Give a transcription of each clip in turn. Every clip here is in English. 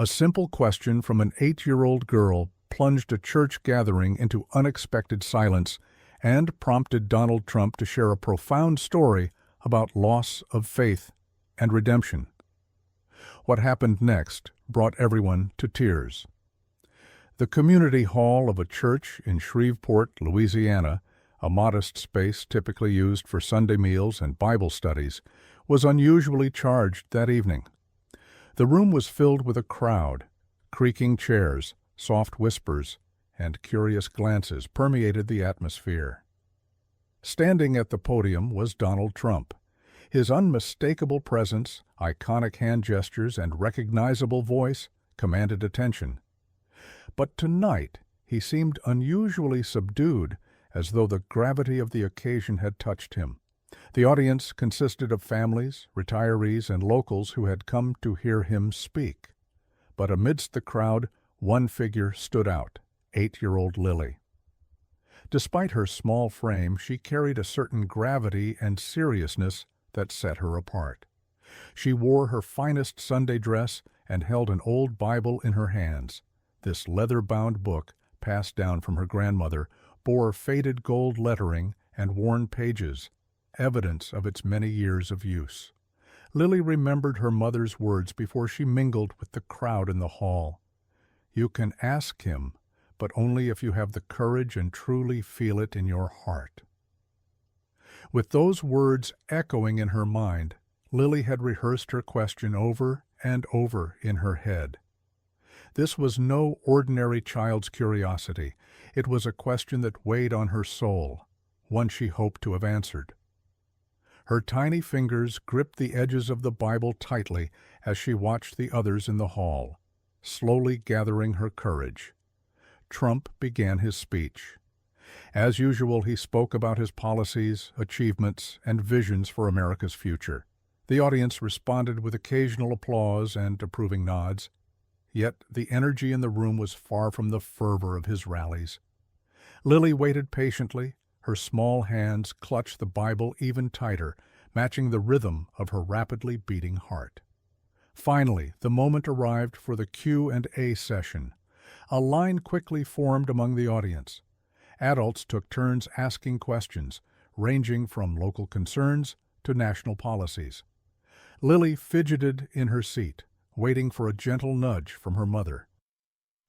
A simple question from an 8-year-old girl plunged a church gathering into unexpected silence and prompted Donald Trump to share a profound story about loss of faith and redemption. What happened next brought everyone to tears. The community hall of a church in Shreveport, Louisiana, a modest space typically used for Sunday meals and Bible studies, was unusually charged that evening. The room was filled with a crowd. Creaking chairs, soft whispers, and curious glances permeated the atmosphere. Standing at the podium was Donald Trump. His unmistakable presence, iconic hand gestures, and recognizable voice commanded attention. But tonight he seemed unusually subdued, as though the gravity of the occasion had touched him. The audience consisted of families, retirees, and locals who had come to hear him speak. But amidst the crowd, one figure stood out, 8-year-old Lily. Despite her small frame, she carried a certain gravity and seriousness that set her apart. She wore her finest Sunday dress and held an old Bible in her hands. This leather-bound book, passed down from her grandmother, bore faded gold lettering and worn pages, evidence of its many years of use. Lily remembered her mother's words before she mingled with the crowd in the hall. "You can ask him, but only if you have the courage and truly feel it in your heart." With those words echoing in her mind, Lily had rehearsed her question over and over in her head. This was no ordinary child's curiosity. It was a question that weighed on her soul, one she hoped to have answered. Her tiny fingers gripped the edges of the Bible tightly as she watched the others in the hall, slowly gathering her courage. Trump began his speech. As usual, he spoke about his policies, achievements, and visions for America's future. The audience responded with occasional applause and approving nods. Yet the energy in the room was far from the fervor of his rallies. Lily waited patiently. Her small hands clutched the Bible even tighter, matching the rhythm of her rapidly beating heart. Finally, the moment arrived for the Q&A session. A line quickly formed among the audience. Adults took turns asking questions, ranging from local concerns to national policies. Lily fidgeted in her seat, waiting for a gentle nudge from her mother.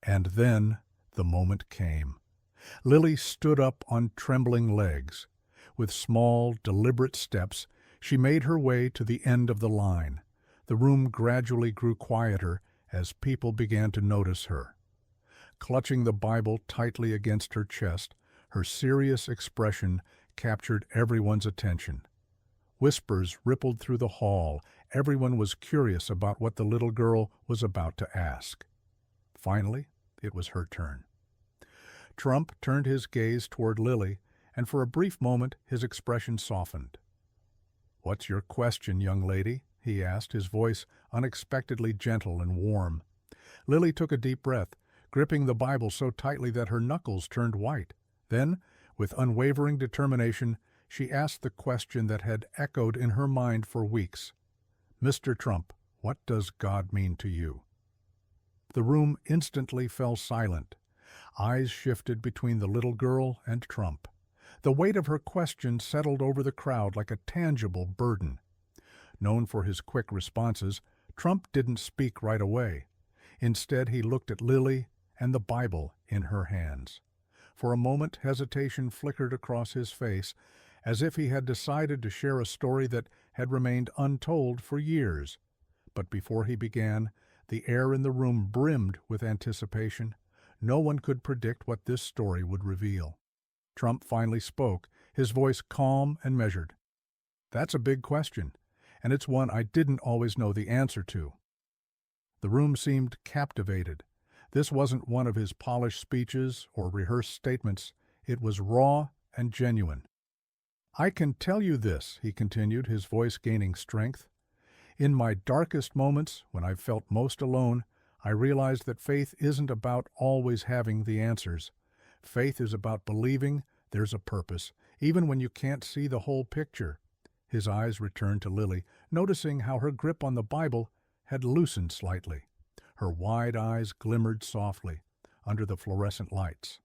And then the moment came. Lily stood up on trembling legs. With small, deliberate steps, she made her way to the end of the line. The room gradually grew quieter as people began to notice her. Clutching the Bible tightly against her chest, her serious expression captured everyone's attention. Whispers rippled through the hall. Everyone was curious about what the little girl was about to ask. Finally, it was her turn. Trump turned his gaze toward Lily, and for a brief moment his expression softened. "What's your question, young lady?" he asked, his voice unexpectedly gentle and warm. Lily took a deep breath, gripping the Bible so tightly that her knuckles turned white. Then, with unwavering determination, she asked the question that had echoed in her mind for weeks. "Mr. Trump, what does God mean to you?" The room instantly fell silent. Eyes shifted between the little girl and Trump. The weight of her question settled over the crowd like a tangible burden. Known for his quick responses, Trump didn't speak right away. Instead, he looked at Lily and the Bible in her hands. For a moment, hesitation flickered across his face, as if he had decided to share a story that had remained untold for years. But before he began, the air in the room brimmed with anticipation. No one could predict what this story would reveal. Trump finally spoke, his voice calm and measured. "That's a big question, and it's one I didn't always know the answer to." The room seemed captivated. This wasn't one of his polished speeches or rehearsed statements. It was raw and genuine. "I can tell you this," he continued, his voice gaining strength. "In my darkest moments, when I've felt most alone, I realized that faith isn't about always having the answers. Faith is about believing there's a purpose, even when you can't see the whole picture." His eyes returned to Lily, noticing how her grip on the Bible had loosened slightly. Her wide eyes glimmered softly under the fluorescent lights.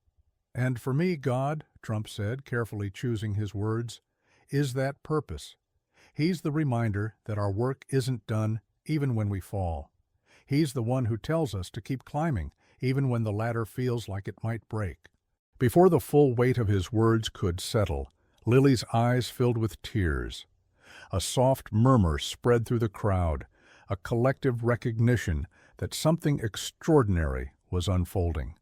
"And for me, God," Trump said, carefully choosing his words, "is that purpose. He's the reminder that our work isn't done even when we fall. He's the one who tells us to keep climbing, even when the ladder feels like it might break." Before the full weight of his words could settle, Lily's eyes filled with tears. A soft murmur spread through the crowd, a collective recognition that something extraordinary was unfolding.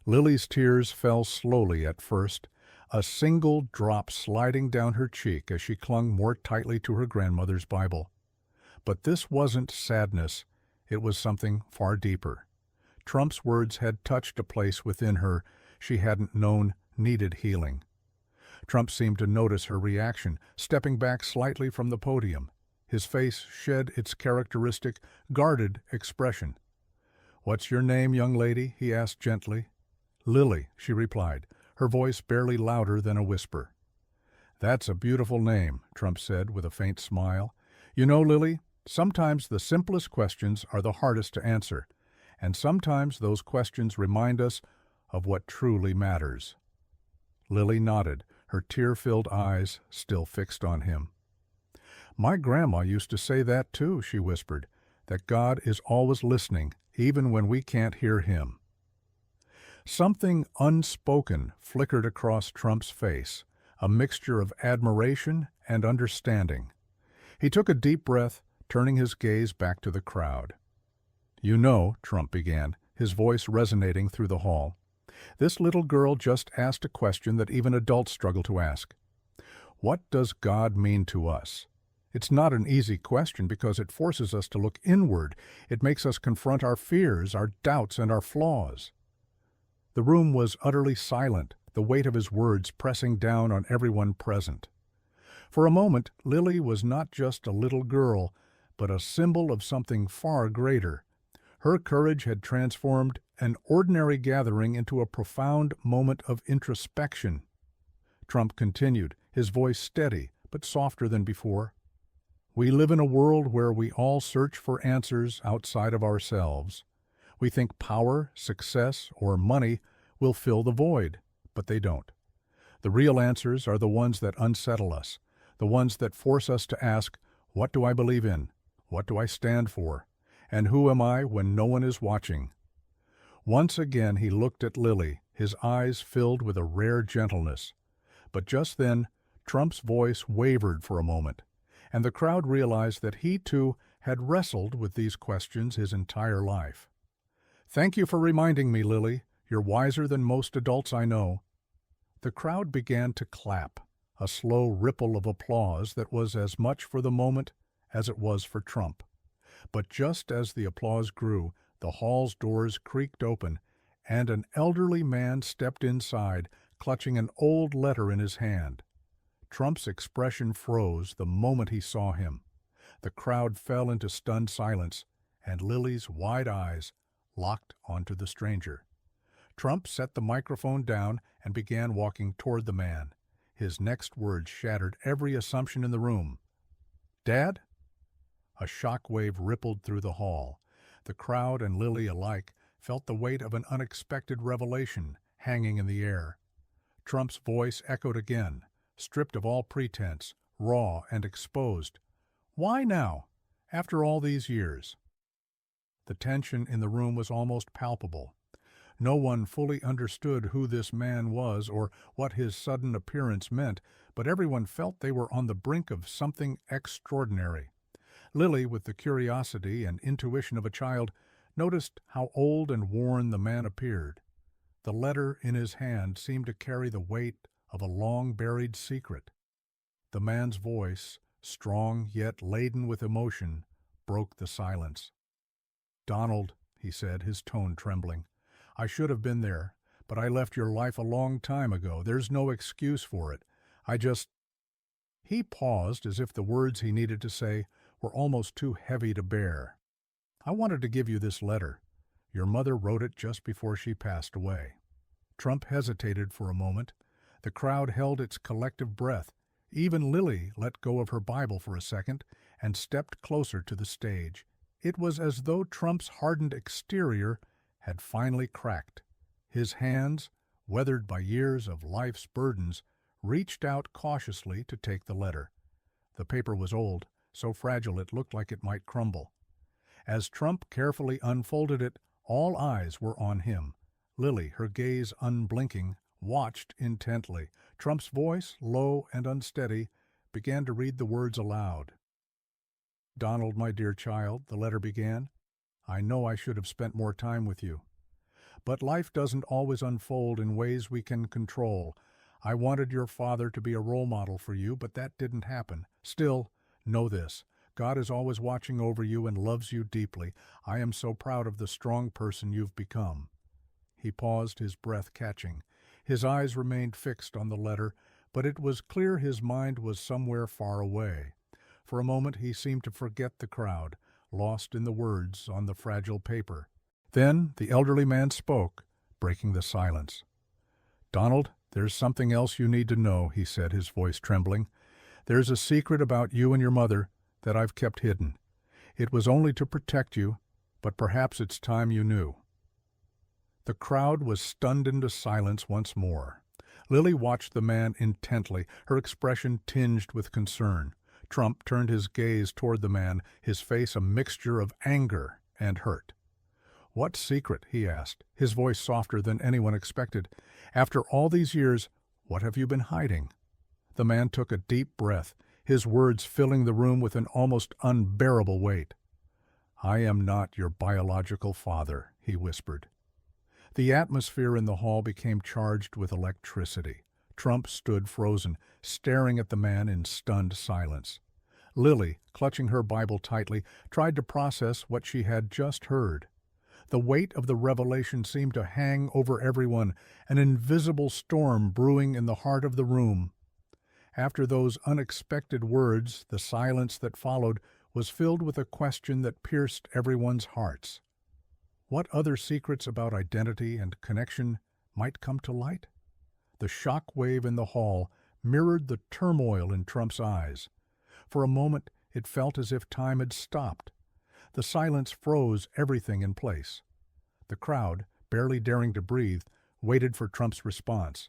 Lily's tears fell slowly at first, a single drop sliding down her cheek as she clung more tightly to her grandmother's Bible. But this wasn't sadness, it was something far deeper. Trump's words had touched a place within her she hadn't known needed healing. Trump seemed to notice her reaction, stepping back slightly from the podium. His face shed its characteristic, guarded expression. "What's your name, young lady?" he asked gently. "Lily," she replied, her voice barely louder than a whisper. "That's a beautiful name," Trump said with a faint smile. "You know, Lily, sometimes the simplest questions are the hardest to answer, and sometimes those questions remind us of what truly matters." Lily nodded, her tear-filled eyes still fixed on him. "My grandma used to say that too," she whispered, "that God is always listening, even when we can't hear him." Something unspoken flickered across Trump's face, a mixture of admiration and understanding. He took a deep breath, turning his gaze back to the crowd. "You know," Trump began, his voice resonating through the hall, "this little girl just asked a question that even adults struggle to ask. What does God mean to us? It's not an easy question because it forces us to look inward. It makes us confront our fears, our doubts, and our flaws." The room was utterly silent, the weight of his words pressing down on everyone present. For a moment, Lily was not just a little girl, but a symbol of something far greater. Her courage had transformed an ordinary gathering into a profound moment of introspection. Trump continued, his voice steady but softer than before. "We live in a world where we all search for answers outside of ourselves. We think power, success, or money will fill the void, but they don't. The real answers are the ones that unsettle us, the ones that force us to ask, what do I believe in? What do I stand for? And who am I when no one is watching?" Once again he looked at Lily, his eyes filled with a rare gentleness. But just then, Trump's voice wavered for a moment, and the crowd realized that he too had wrestled with these questions his entire life. "Thank you for reminding me, Lily. You're wiser than most adults I know." The crowd began to clap, a slow ripple of applause that was as much for the moment as it was for Trump. But just as the applause grew, the hall's doors creaked open, and an elderly man stepped inside, clutching an old letter in his hand. Trump's expression froze the moment he saw him. The crowd fell into stunned silence, and Lily's wide eyes locked onto the stranger. Trump set the microphone down and began walking toward the man. His next words shattered every assumption in the room. "Dad?" A shock wave rippled through the hall. The crowd and Lily alike felt the weight of an unexpected revelation hanging in the air. Trump's voice echoed again, stripped of all pretense, raw and exposed. "Why now, after all these years?" The tension in the room was almost palpable. No one fully understood who this man was or what his sudden appearance meant, but everyone felt they were on the brink of something extraordinary. Lily, with the curiosity and intuition of a child, noticed how old and worn the man appeared. The letter in his hand seemed to carry the weight of a long-buried secret. The man's voice, strong yet laden with emotion, broke the silence. "Donald," he said, his tone trembling, "I should have been there, but I left your life a long time ago. There's no excuse for it. I just—" He paused as if the words he needed to say were almost too heavy to bear. "I wanted to give you this letter. Your mother wrote it just before she passed away." Trump hesitated for a moment. The crowd held its collective breath. Even Lily let go of her Bible for a second and stepped closer to the stage. It was as though Trump's hardened exterior had finally cracked. His hands, weathered by years of life's burdens, reached out cautiously to take the letter. The paper was old, so fragile it looked like it might crumble. As Trump carefully unfolded it, all eyes were on him. Lily, her gaze unblinking, watched intently. Trump's voice, low and unsteady, began to read the words aloud. "Donald, my dear child," the letter began, "I know I should have spent more time with you. But life doesn't always unfold in ways we can control. I wanted your father to be a role model for you, but that didn't happen. Still, know this. God is always watching over you and loves you deeply. I am so proud of the strong person you've become." He paused, his breath catching. His eyes remained fixed on the letter, but it was clear his mind was somewhere far away. For a moment he seemed to forget the crowd, lost in the words on the fragile paper. Then the elderly man spoke, breaking the silence. "Donald, there's something else you need to know," he said, his voice trembling. "There's a secret about you and your mother that I've kept hidden. It was only to protect you, but perhaps it's time you knew." The crowd was stunned into silence once more. Lily watched the man intently, her expression tinged with concern. Trump turned his gaze toward the man, his face a mixture of anger and hurt. "What secret?" he asked, his voice softer than anyone expected. "After all these years, what have you been hiding?" The man took a deep breath, his words filling the room with an almost unbearable weight. "I am not your biological father," he whispered. The atmosphere in the hall became charged with electricity. Trump stood frozen, staring at the man in stunned silence. Lily, clutching her Bible tightly, tried to process what she had just heard. The weight of the revelation seemed to hang over everyone, an invisible storm brewing in the heart of the room. After those unexpected words, the silence that followed was filled with a question that pierced everyone's hearts. What other secrets about identity and connection might come to light? The shock wave in the hall mirrored the turmoil in Trump's eyes. For a moment, it felt as if time had stopped. The silence froze everything in place. The crowd, barely daring to breathe, waited for Trump's response.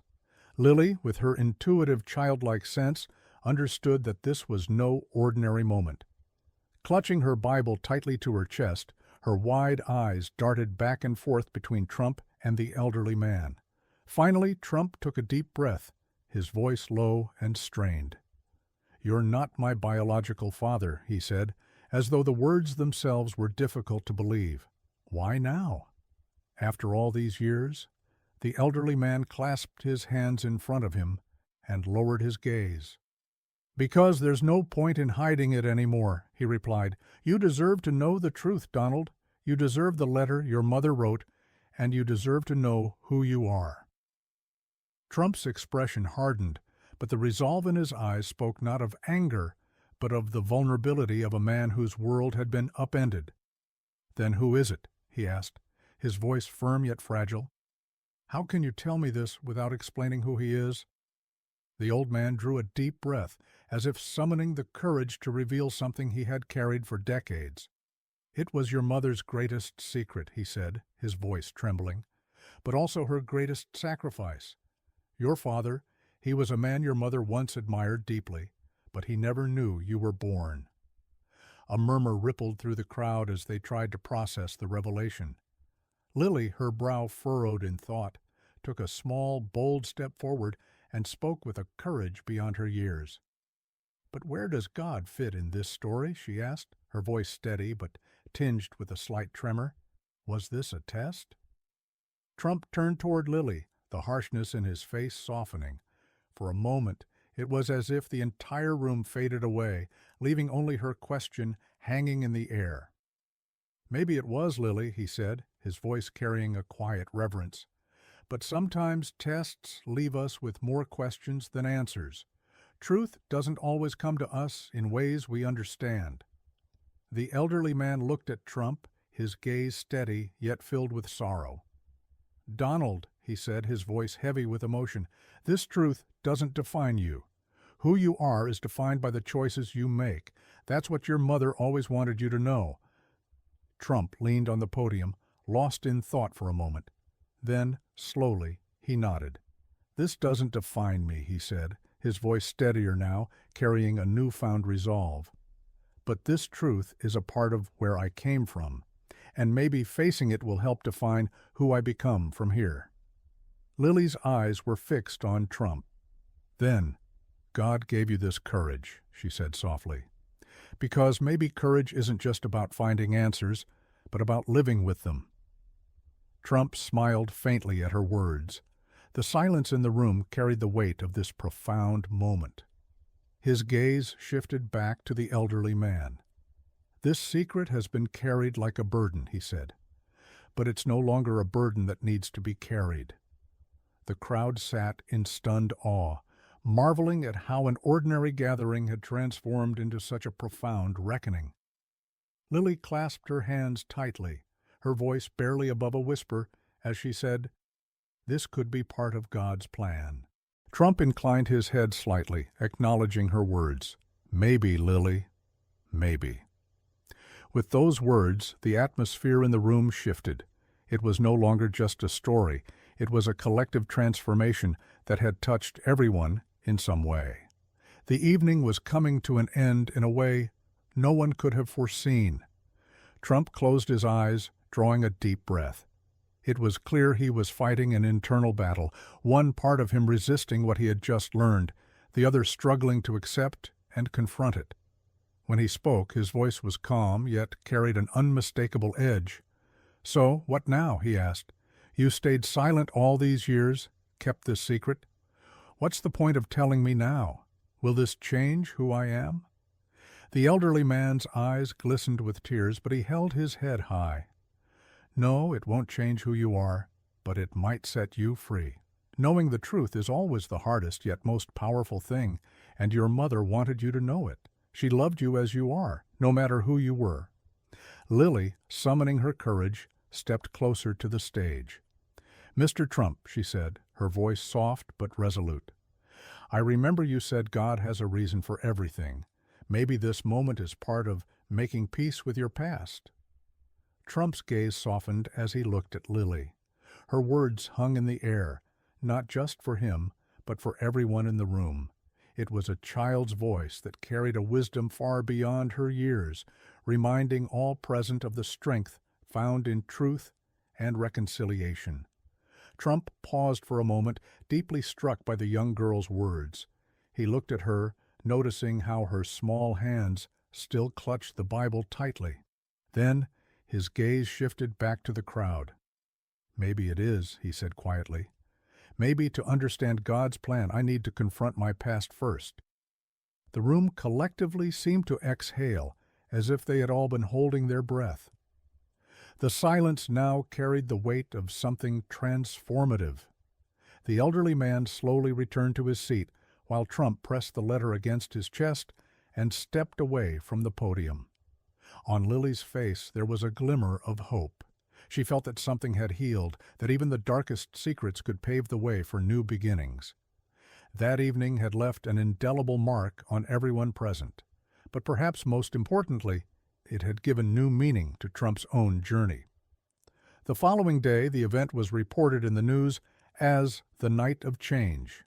Lily, with her intuitive childlike sense, understood that this was no ordinary moment. Clutching her Bible tightly to her chest, her wide eyes darted back and forth between Trump and the elderly man. Finally, Trump took a deep breath, his voice low and strained. "You're not my biological father," he said, as though the words themselves were difficult to believe. "Why now?" After all these years? The elderly man clasped his hands in front of him and lowered his gaze. "Because there's no point in hiding it anymore," he replied. "You deserve to know the truth, Donald. You deserve the letter your mother wrote, and you deserve to know who you are." Trump's expression hardened, but the resolve in his eyes spoke not of anger, but of the vulnerability of a man whose world had been upended. "Then who is it?" he asked, his voice firm yet fragile. "How can you tell me this without explaining who he is?" The old man drew a deep breath, as if summoning the courage to reveal something he had carried for decades. "It was your mother's greatest secret," he said, his voice trembling, "but also her greatest sacrifice. Your father, he was a man your mother once admired deeply, but he never knew you were born." A murmur rippled through the crowd as they tried to process the revelation. Lily, her brow furrowed in thought, took a small, bold step forward and spoke with a courage beyond her years. "But where does God fit in this story?" she asked, her voice steady but tinged with a slight tremor. Was this a test? Trump turned toward Lily, the harshness in his face softening. For a moment, it was as if the entire room faded away, leaving only her question hanging in the air. "Maybe it was, Lily," he said, his voice carrying a quiet reverence. "But sometimes tests leave us with more questions than answers. Truth doesn't always come to us in ways we understand." The elderly man looked at Trump, his gaze steady yet filled with sorrow. "Donald," he said, his voice heavy with emotion, "this truth doesn't define you. Who you are is defined by the choices you make. That's what your mother always wanted you to know. Trump leaned on the podium, lost in thought for a moment. Then, slowly, he nodded. "This doesn't define me," he said, his voice steadier now, carrying a newfound resolve. "But this truth is a part of where I came from, and maybe facing it will help define who I become from here." Lily's eyes were fixed on Trump. "Then, God gave you this courage," she said softly. "Because maybe courage isn't just about finding answers, but about living with them." Trump smiled faintly at her words. The silence in the room carried the weight of this profound moment. His gaze shifted back to the elderly man. "This secret has been carried like a burden," he said. "But it's no longer a burden that needs to be carried." The crowd sat in stunned awe, marveling at how an ordinary gathering had transformed into such a profound reckoning. Lily clasped her hands tightly, her voice barely above a whisper, as she said, "This could be part of God's plan." Trump inclined his head slightly, acknowledging her words. "Maybe, Lily, maybe." With those words, the atmosphere in the room shifted. It was no longer just a story. It was a collective transformation that had touched everyone in some way. The evening was coming to an end in a way no one could have foreseen. Trump closed his eyes, drawing a deep breath. It was clear he was fighting an internal battle, one part of him resisting what he had just learned, the other struggling to accept and confront it. When he spoke, his voice was calm, yet carried an unmistakable edge. "So, what now?" he asked. "You stayed silent all these years, kept this secret? What's the point of telling me now? Will this change who I am?" The elderly man's eyes glistened with tears, but he held his head high. "No, it won't change who you are, but it might set you free. Knowing the truth is always the hardest yet most powerful thing, and your mother wanted you to know it. She loved you as you are, no matter who you were." Lily, summoning her courage, stepped closer to the stage. "Mr. Trump," she said, her voice soft but resolute, "I remember you said God has a reason for everything. Maybe this moment is part of making peace with your past." Trump's gaze softened as he looked at Lily. Her words hung in the air, not just for him, but for everyone in the room. It was a child's voice that carried a wisdom far beyond her years, reminding all present of the strength found in truth and reconciliation. Trump paused for a moment, deeply struck by the young girl's words. He looked at her, noticing how her small hands still clutched the Bible tightly. Then his gaze shifted back to the crowd. "Maybe it is," he said quietly. "Maybe to understand God's plan, I need to confront my past first." The room collectively seemed to exhale, as if they had all been holding their breath. The silence now carried the weight of something transformative. The elderly man slowly returned to his seat, while Trump pressed the letter against his chest and stepped away from the podium. On Lily's face there was a glimmer of hope. She felt that something had healed, that even the darkest secrets could pave the way for new beginnings. That evening had left an indelible mark on everyone present, but perhaps most importantly, it had given new meaning to Trump's own journey. The following day, the event was reported in the news as the Night of Change.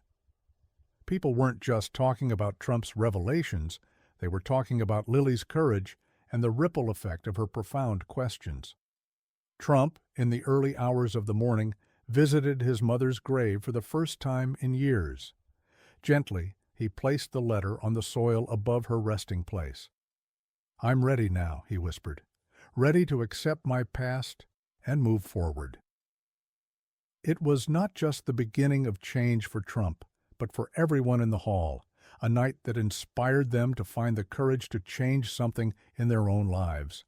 People weren't just talking about Trump's revelations, they were talking about Lily's courage and the ripple effect of her profound questions. Trump, in the early hours of the morning, visited his mother's grave for the first time in years. Gently, he placed the letter on the soil above her resting place. "I'm ready now," he whispered, "ready to accept my past and move forward." It was not just the beginning of change for Trump, but for everyone in the hall, a night that inspired them to find the courage to change something in their own lives.